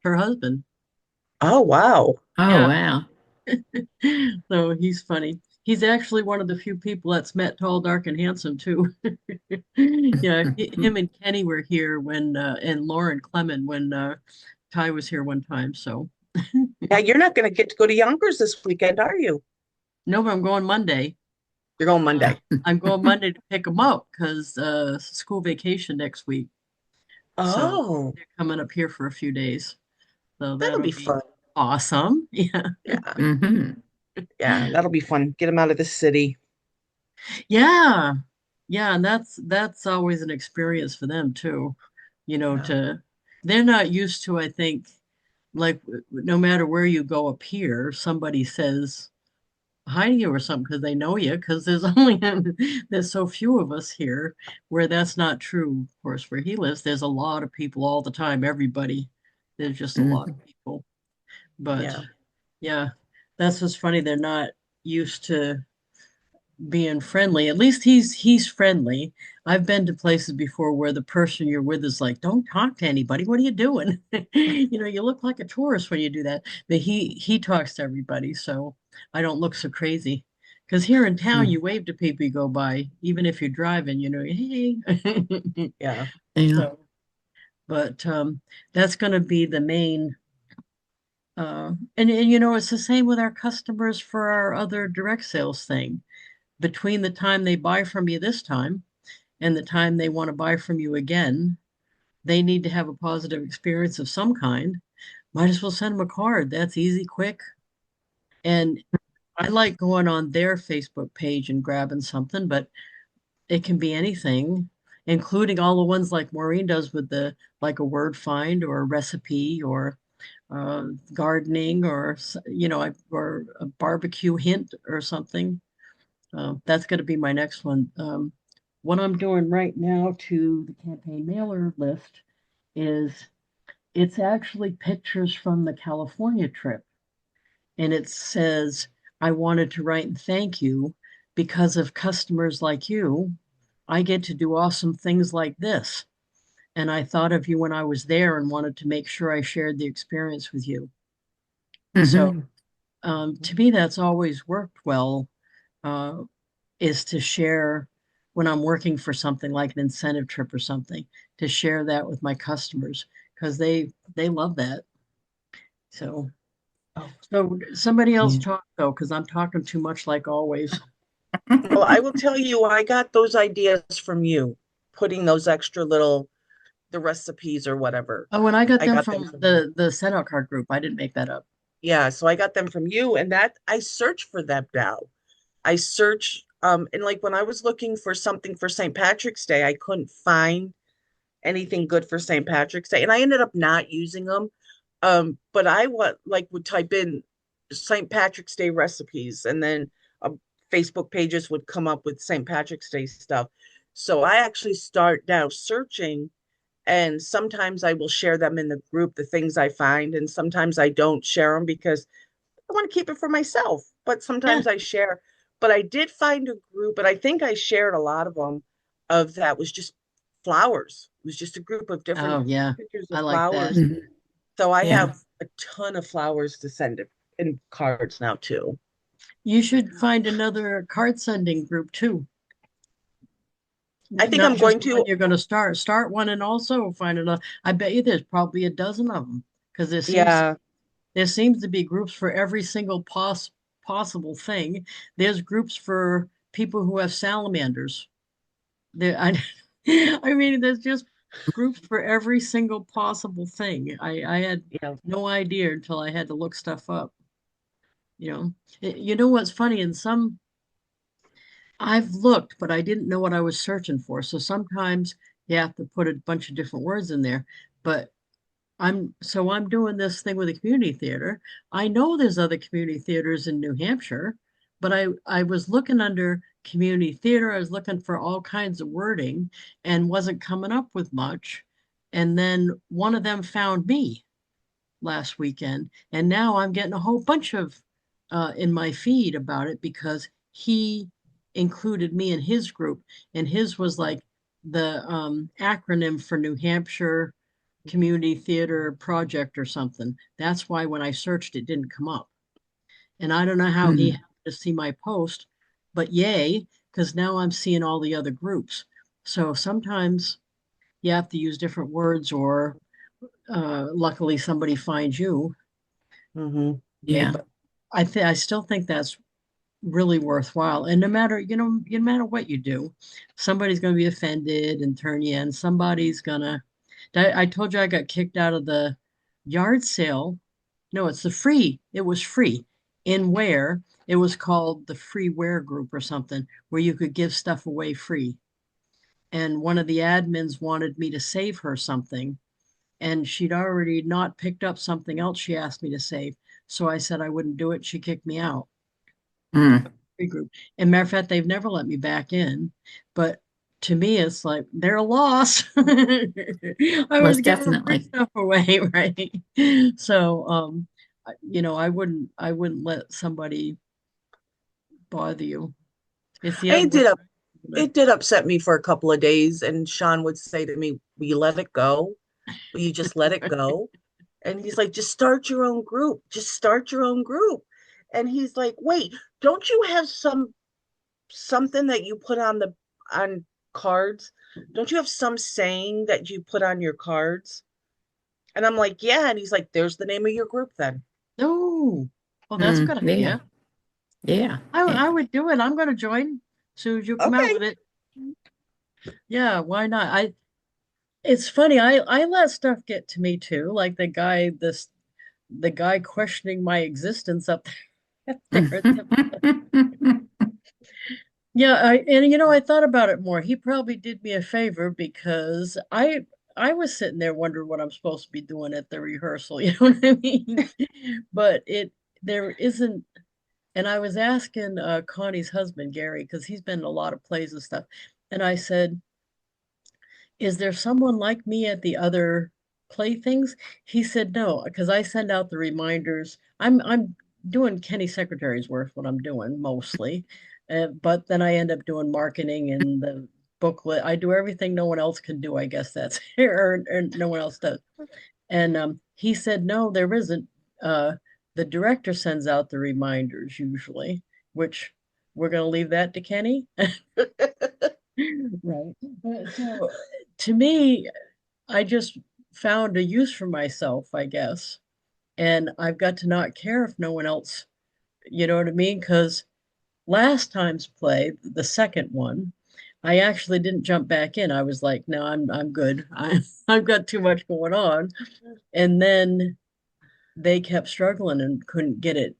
Her husband. Oh, wow. Oh, Yeah. wow. So he's funny. He's actually one of the few people that's met tall, dark, and handsome too. Yeah, him and Kenny were here and Lauren Clement when Ty was here one time. So Yeah, you're not going to get to go to Yonkers this weekend, are you? no, but I'm going Monday. You're going Uh, Monday. I'm going Monday to pick them up because school vacation next week. So Oh, they're coming up here for a few days. So that'll that'll be be fun. awesome. Yeah. Yeah. Hmm. Yeah, that'll be fun. Get them out of the city. Yeah. Yeah, and that's always an experience for them too. Yeah. They're not used to, I think, like no matter where you go up here, somebody says hi to you or something because they know you because there's so few of us here where that's not true. Of course, where he lives, there's a lot of people all the time, everybody. There's just a lot Hmm. of people. But Yeah. yeah, that's what's funny. They're not used to being friendly. At least he's friendly. I've been to places before where the person you're with is like, "Don't talk to anybody. What are you doing?" You look like a tourist when you do that. But he talks to everybody, so I don't look so crazy. Because here in town, you wave to people you go by, even if you're driving. Hey. Yeah. Yeah. So, but that's going to be the main. And it's the same with our customers for our other direct sales thing. Between the time they buy from you this time and the time they want to buy from you again, they need to have a positive experience of some kind. Might as well send them a card. That's easy, quick. And I like going on their Facebook page and grabbing something, but it can be anything, including all the ones like Maureen does with the like a word find or a recipe or gardening or or a barbecue hint or something. That's going to be my next one. What I'm doing right now to the campaign mailer list is it's actually pictures from the California trip. And it says, I wanted to write and thank you because of customers like you. I get to do awesome things like this. And I thought of you when I was there and wanted to make sure I shared the experience with you. So Hmm. to me, that's always worked well. Uh, is to share when I'm working for something like an incentive trip or something, to share that with my customers because they love that. So so somebody else Yeah. talk though, because I'm talking too much like always. Well, I will tell you, I got those ideas from you, putting those extra little, the recipes or whatever. Oh, and I got I them got them from from you. the SendOutCard group. I didn't make that up. Yeah, so I got them from you, and that I search for them now. I search, and like when I was looking for something for St. Patrick's Day, I couldn't find anything good for St. Patrick's Day, and I ended up not using them. But I would type in St. Patrick's Day recipes, and then Facebook pages would come up with St. Patrick's Day stuff. So I actually start now searching, and sometimes I will share them in the group, the things I find, and sometimes I don't share them because I want to keep it for myself. But Yeah. sometimes I share. But I did find a group, and I think I shared a lot of them of that was just flowers. It was just a group of Oh different yeah, pictures I of like that. flowers. Mhm. So I Yeah. have a ton of flowers to send in cards now too. You should find another card sending group too. I think Not I'm just going the one to, you're going to start. Start one and also find another. I bet you there's probably a dozen of them because yeah. there seems to be groups for every single possible thing. There's groups for people who have salamanders. There, I, I mean, there's just groups for every single possible thing. I had Yeah. no idea until I had to look stuff up. You know what's funny? In some I've looked, but I didn't know what I was searching for. So sometimes you have to put a bunch of different words in there. But I'm doing this thing with the community theater. I know there's other community theaters in New Hampshire, but I was looking under community theater. I was looking for all kinds of wording and wasn't coming up with much. And then one of them found me last weekend, and now I'm getting a whole bunch of in my feed about it because he included me in his group, and his was like the acronym for New Hampshire Community Theater Project or something. That's why when I searched, it didn't come up. And I don't know how he Mhm. happened to see my post, but yay, because now I'm seeing all the other groups. So sometimes you have to use different words, or luckily somebody finds you. Hmm. Yeah. But I still think that's really worthwhile. And no matter, no matter what you do, somebody's going to be offended and turn you in. Somebody's gonna. I told you I got kicked out of the yard sale. No, it's the free. It was free in Ware. It was called the Free Wear Group or something, where you could give stuff away free. And one of the admins wanted me to save her something, and she'd already not picked up something else she asked me to save. So I said I wouldn't do it. She kicked me out. Mm. Group. And matter of fact, they've never let me back in. But to me, it's like they're a loss. I was Most giving them free definitely. stuff away, right? So, I wouldn't let somebody bother you. It's the other It way. did up, it did upset me for a couple of days. And Sean would say to me, will you let it go? Will you just let it go? And he's like, just start your own group. Just start your own group. And he's like, wait, don't you have something that you put on cards? Don't you have some saying that you put on your cards? And I'm like, yeah. And he's like, there's the name of your group then. No. Oh, that's a Mm. good Yeah. idea. Yeah. Yeah. I would do it. I'm going to join as soon as you come out Okay. with it. Yeah, why not? It's funny. I let stuff get to me too. Like the guy questioning my existence up there. Yeah, I thought about it more. He probably did me a favor because I was sitting there wondering what I'm supposed to be doing at the rehearsal, you know what I mean? But there isn't, and I was asking Connie's husband, Gary, because he's been in a lot of plays and stuff. And I said, is there someone like me at the other playthings? He said no, because I send out the reminders. I'm doing Kenny Secretary's work, what I'm doing mostly. But then I end up doing marketing and the booklet. I do everything no one else can do, I guess that's or no one else does. And he said, no, there isn't. The director sends out the reminders usually, which we're going to leave that to Kenny. Right. So to me, I just found a use for myself, I guess. And I've got to not care if no one else, you know what I mean? Because last time's play, the second one, I actually didn't jump back in. I was like, no, I'm good. I've got too much going on. And then they kept struggling and couldn't get it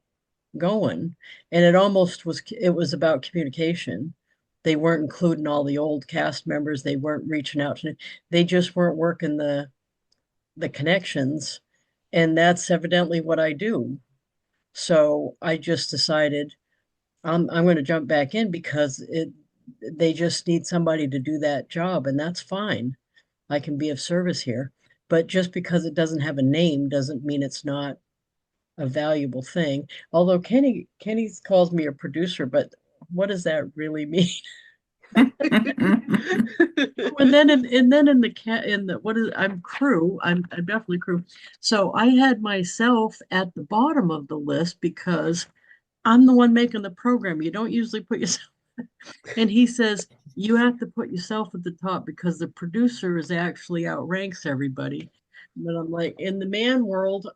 going. And it was about communication. They weren't including all the old cast members. They weren't reaching out to, they just weren't working the connections. And that's evidently what I do. So I just decided I'm going to jump back in because they just need somebody to do that job, and that's fine. I can be of service here. But just because it doesn't have a name doesn't mean it's not a valuable thing. Although Kenny calls me a producer, but what does that really mean? And then in the cat in the what is I'm crew. I'm definitely crew. So I had myself at the bottom of the list because I'm the one making the program. You don't usually put yourself. And he says you have to put yourself at the top because the producer is actually outranks everybody. But I'm like, in the man world,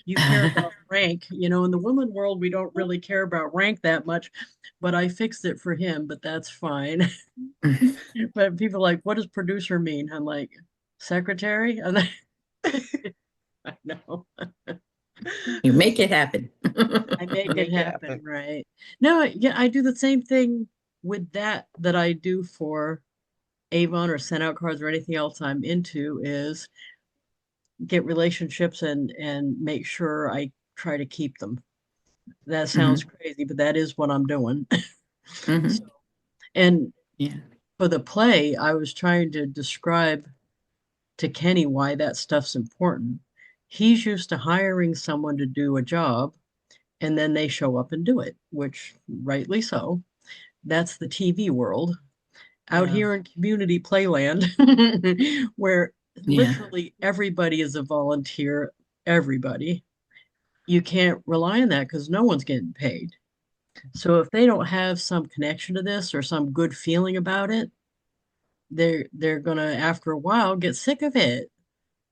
you care about rank. In the woman world, we don't really care about rank that much. But I fixed it for him, but that's fine. But people are like, what does producer mean? I'm like, secretary? I'm like, I know. You make it happen. I make it Make it happen, happen. right? No, yeah, I do the same thing with that I do for Avon or SendOutCards or anything else I'm into is get relationships and make sure I try to keep them. That sounds Hmm. crazy, but that is what I'm doing. So, Hmm. and Yeah. for the play, I was trying to describe to Kenny why that stuff's important. He's used to hiring someone to do a job and then they show up and do it, which rightly so. That's the TV world. Out Yeah. here in community playland, where Yeah. literally everybody is a volunteer, everybody, you can't rely on that because no one's getting paid. So if they don't have some connection to this or some good feeling about it, they're gonna after a while get sick of it.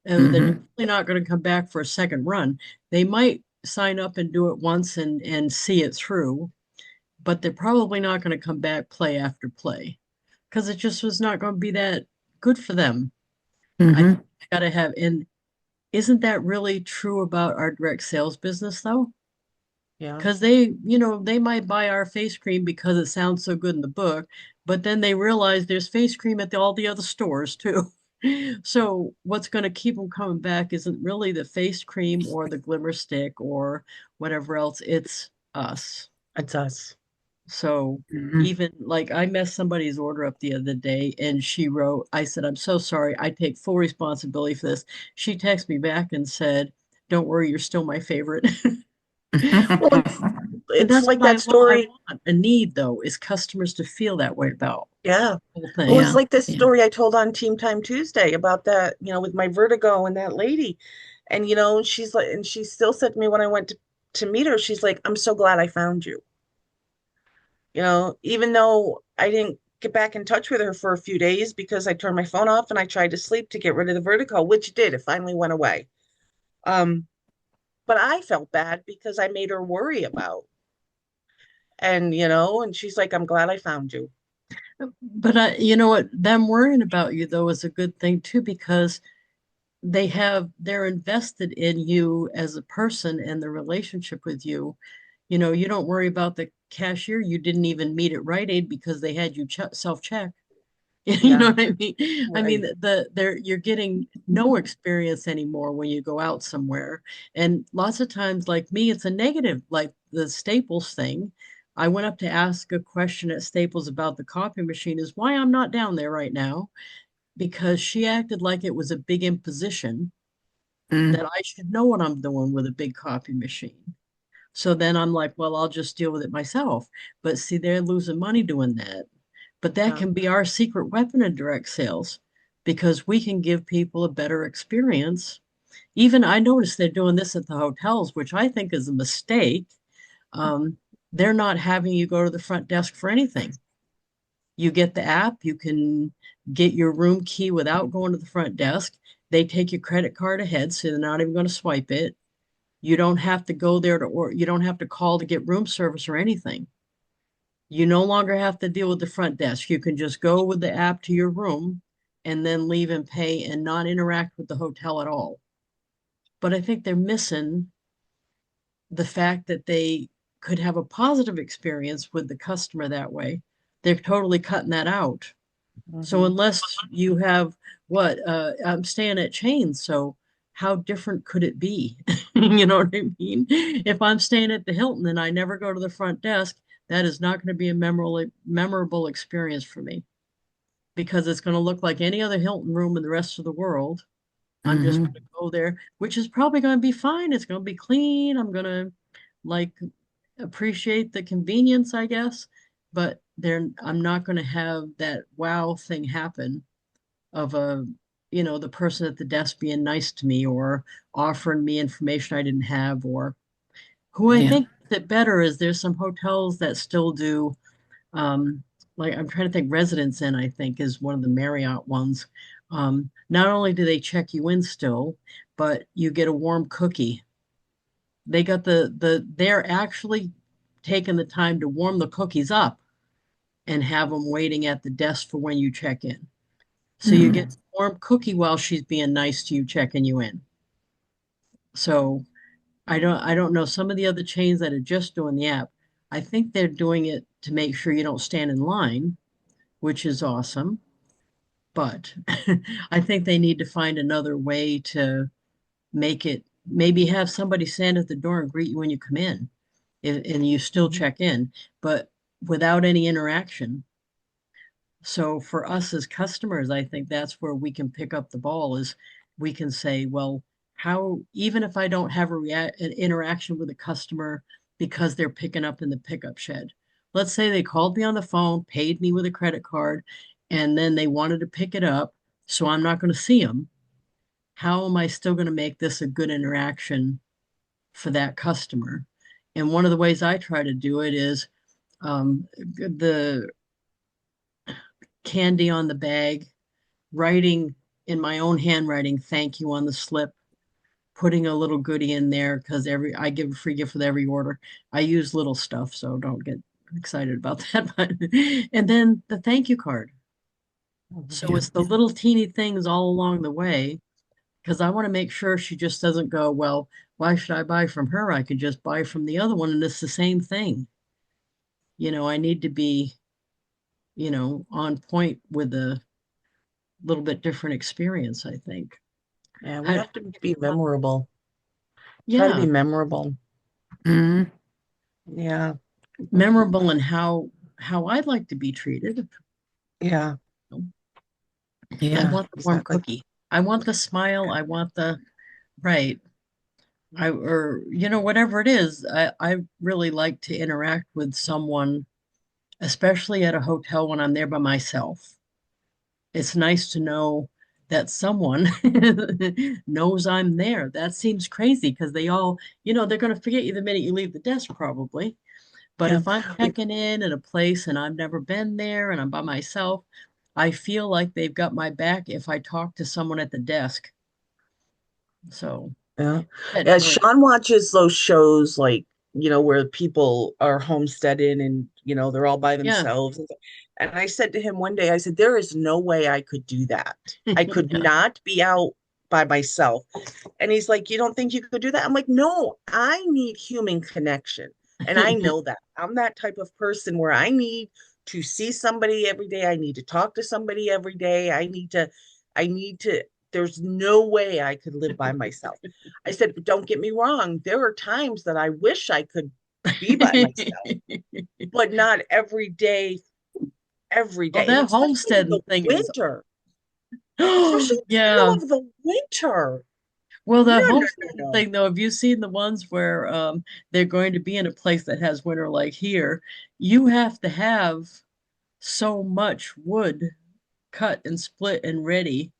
And they're Hmm. definitely not going to come back for a second run. They might sign up and do it once and see it through, but they're probably not going to come back play after play because it just was not going to be that good for them. I Hmm. think you got to have, and isn't that really true about our direct sales business though? Yeah. Because they might buy our face cream because it sounds so good in the book, but then they realize there's face cream at all the other stores too. So what's going to keep them coming back isn't really the face cream or the glimmer stick or whatever else. It's us. It's us. So Hmm. even like I messed somebody's order up the other day and she wrote, I said, I'm so sorry. I take full responsibility for this. She texted me back and said, don't worry, you're still my favorite. Well, it's But it's that's like what that I story. want. A need though is customers to feel that way about Yeah. the whole Well, thing. it's Yeah. like this Yeah. story I told on Team Time Tuesday about that, with my vertigo and that lady. And she's like, and she still said to me when I went to meet her, she's like, I'm so glad I found you. Even though I didn't get back in touch with her for a few days because I turned my phone off and I tried to sleep to get rid of the vertigo, which did. It finally went away. Um, but I felt bad because I made her worry about. And she's like, I'm glad I found you. But you know what? Them worrying about you though is a good thing too because they're invested in you as a person and the relationship with you. You don't worry about the cashier you didn't even meet at Rite Aid because they had you self-check. You know Yeah, what I mean? I mean, right. you're getting no experience anymore when you go out somewhere. And lots of times, like me, it's a negative, like the Staples thing. I went up to ask a question at Staples about the copy machine, is why I'm not down there right now, because she acted like it was a big imposition that Mm. I should know what I'm doing with a big copy machine. So then I'm like, well, I'll just deal with it myself. But see, they're losing money doing that. But that Yeah. can be our secret weapon in direct sales because we can give people a better experience. Even I noticed they're doing this at the hotels, which I think is a mistake. Um, they're not having you go to the front desk for anything. You get the app, you can get your room key without going to the front desk. They take your credit card ahead, so they're not even going to swipe it. You don't have to go there or you don't have to call to get room service or anything. You no longer have to deal with the front desk. You can just go with the app to your room and then leave and pay and not interact with the hotel at all. But I think they're missing the fact that they could have a positive experience with the customer that way. They're totally cutting that out. So Hmm. unless you have I'm staying at chains, so how different could it be? You know what I mean? If I'm staying at the Hilton and I never go to the front desk, that is not going to be a memorable experience for me because it's going to look like any other Hilton room in the rest of the world. I'm just going Hmm. to go there, which is probably going to be fine. It's going to be clean. I'm going to like appreciate the convenience, I guess, but I'm not going to have that wow thing happen of the person at the desk being nice to me or offering me information I didn't have, or who I Yeah. think that better is there's some hotels that still do, um, like I'm trying to think, Residence Inn, I think, is one of the Marriott ones. Not only do they check you in still, but you get a warm cookie. They got they're actually taking the time to warm the cookies up and have them waiting at the desk for when you check in. So you get Mm. a warm cookie while she's being nice to you, checking you in. So I don't know some of the other chains that are just doing the app. I think they're doing it to make sure you don't stand in line, which is awesome. But I think they need to find another way to make it, maybe have somebody stand at the door and greet you when you come in and you still Mhm. check in, but without any interaction. So for us as customers, I think that's where we can pick up the ball is we can say, well, how, even if I don't have an interaction with a customer because they're picking up in the pickup shed. Let's say they called me on the phone, paid me with a credit card, and then they wanted to pick it up, so I'm not going to see them. How am I still going to make this a good interaction for that customer? And one of the ways I try to do it is the candy on the bag, writing in my own handwriting, thank you on the slip, putting a little goodie in there because I give a free gift with every order. I use little stuff, so don't get excited about that. But and then the thank you card. So Yeah. it's the little teeny things all along the way because I want to make sure she just doesn't go, well, why should I buy from her? I could just buy from the other one and it's the same thing. I need to be, on point with a little bit different experience, I think. Yeah, we How, have to be memorable. Try to be yeah, memorable. Mm. Yeah, memorable in how I'd like to be treated. yeah, I Yeah. want the warm exactly. cookie. I want the smile. I want the right. Or whatever it is. I really like to interact with someone, especially at a hotel when I'm there by myself. It's nice to know that someone knows I'm there. That seems crazy because they all, they're going to forget you the minute you leave the desk, probably. But Yeah. if I'm checking in at a place and I've never been there and I'm by myself, I feel like they've got my back if I talk to someone at the desk. So Yeah. that Yeah, really, Sean watches those shows like, where people are homesteading and, they're all by yeah. themselves. And I said to him one day, I said, there is no way I could do that. I could Yeah. not be out by myself. And he's like, you don't think you could do that? I'm like, no, I need human connection. And I know that. I'm that type of person where I need to see somebody every day. I need to talk to somebody every day. I need to, there's no way I could live by myself. I said, but don't get me wrong. There are times that I wish I could be by myself, but not every Oh, day. And that especially in the homesteading thing is, winter, especially in the yeah. middle of the winter. Well, No, the no, no, homesteading no. thing, though, have you seen the ones where they're going to be in a place that has winter like here? You have to have so much wood cut and split and ready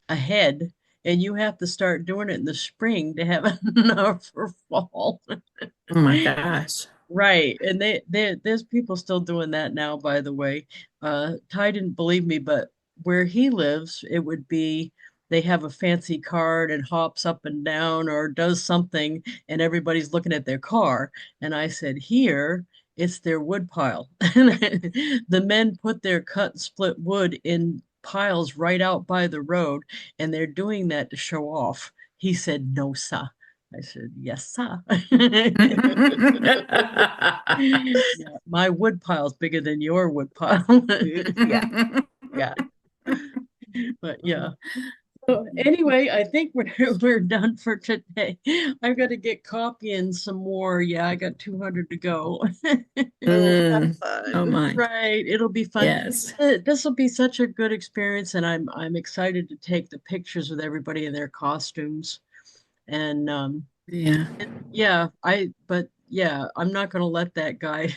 ahead, and you have to start doing it in the spring to have enough for fall. Oh my gosh. Right. And there's people still doing that now, by the way. Ty didn't believe me, but where he lives, it would be they have a fancy cart and hops up and down or does something, and everybody's looking at their car. And I said, here, it's their wood pile. The men put their cut and split wood in piles right out by the road, and they're doing that to show off. He said, no, sir. I said, yes, sir. Yeah, my wood pile's bigger than your wood pile. Yeah, yeah. But yeah. So anyway, I think we're we're done for today. I've got to get copying some more. Yeah, I got 200 to go. Oh, have Mm. Oh fun. my. Right, it'll be fun. Yes. This will be such a good experience, and I'm excited to take the pictures with everybody in their costumes. And Yeah. yeah, but yeah, I'm not gonna let that guy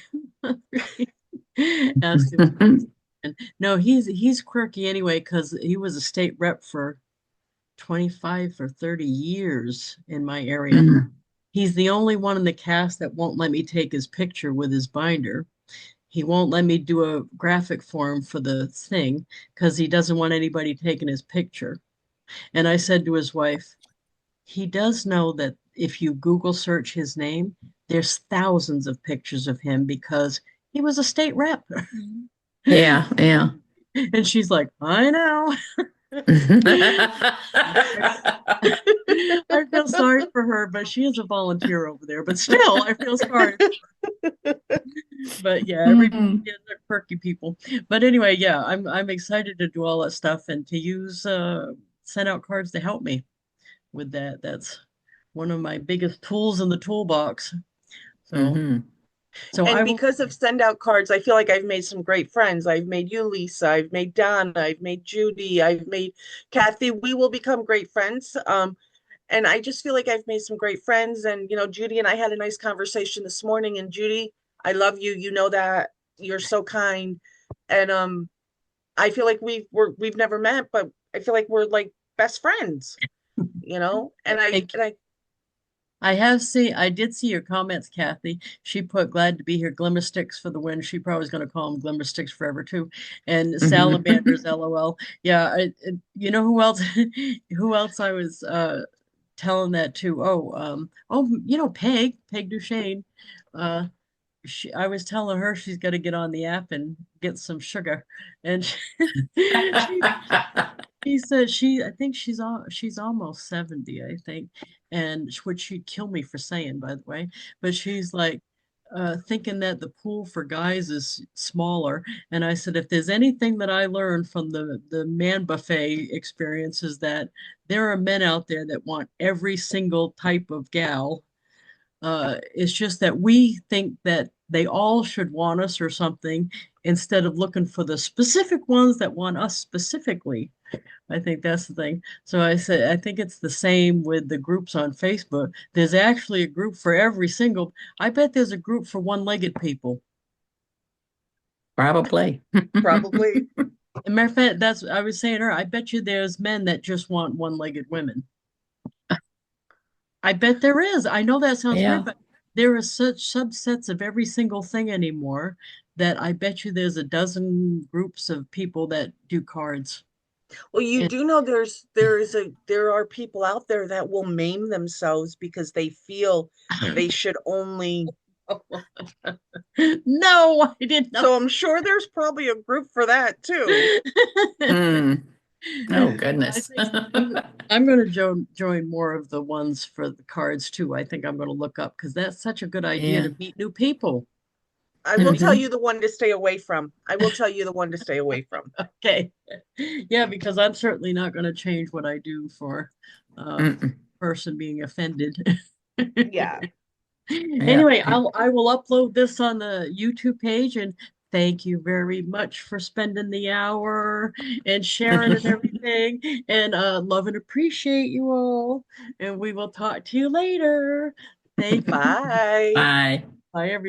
ask him. No, he's quirky anyway because he was a state rep for 25 or 30 years in my area. Mm. He's the only one in the cast that won't let me take his picture with his binder. He won't let me do a graphic for him for the thing because he doesn't want anybody taking his picture. And I said to his wife, he does know that if you Google search his name, there's thousands of pictures of him because he was a state rep. Yeah, yeah. And she's like, I know. I feel sorry for her, but she is a volunteer over there. But still, I feel sorry. But yeah, everybody Mm. is a quirky people. But anyway, yeah, I'm excited to do all that stuff and to use send out cards to help me with that. That's one of my biggest tools in the toolbox. So Hmm. so I And will. because of send out cards, I feel like I've made some great friends. I've made you, Lisa. I've made Donna. I've made Judy. I've made Kathy. We will become great friends. And I just feel like I've made some great friends. And Judy and I had a nice conversation this morning. And Judy, I love you. You know that. You're so kind. And I feel like we've never met, but I feel like we're like best friends. And I Thank you. and I I did see your comments, Kathy. She put glad to be here, glimmer sticks for the win. She probably was going to call them glimmer sticks forever too. And salamanders, LOL. Yeah, you know who else who else I was telling that to? Peg Duchesne. Uh I was telling her she's got to get on the app and get some sugar. And she she said I think she's almost 70, I think, and which she'd kill me for saying, by the way. But she's like thinking that the pool for guys is smaller. And I said, if there's anything that I learned from the man buffet experience is that there are men out there that want every single type of gal. It's just that we think that they all should want us or something instead of looking for the specific ones that want us specifically. I think that's the thing. So I said, I think it's the same with the groups on Facebook. There's actually a group for every single, I bet there's a group for one-legged people. Probably. probably. As a matter of fact, I was saying to her, I bet you there's men that just want one-legged women. I bet there is. I know that sounds weird, Yeah. but there are such subsets of every single thing anymore that I bet you there's a dozen groups of people that do cards. Well, you And do know there are people out there that will maim themselves because they feel they should only. no, I didn't know. So I'm sure there's probably a group for that too. Mm. Oh, I goodness. think I'm going to join more of the ones for the cards too. I think I'm going to look up because that's such a good idea Yeah. to meet new people. I will tell Hmm. you the one to stay away from. I will tell you the one to stay away from. Okay. Yeah, because I'm certainly not going to change what I do for a Mm-mm. person being offended. Yeah. Yeah. Anyway, I will upload this on the YouTube page and thank you very much for spending the hour and sharing and everything. And love and appreciate you all. And we will talk to you later. Thank you. Bye. Bye. Bye, everyone.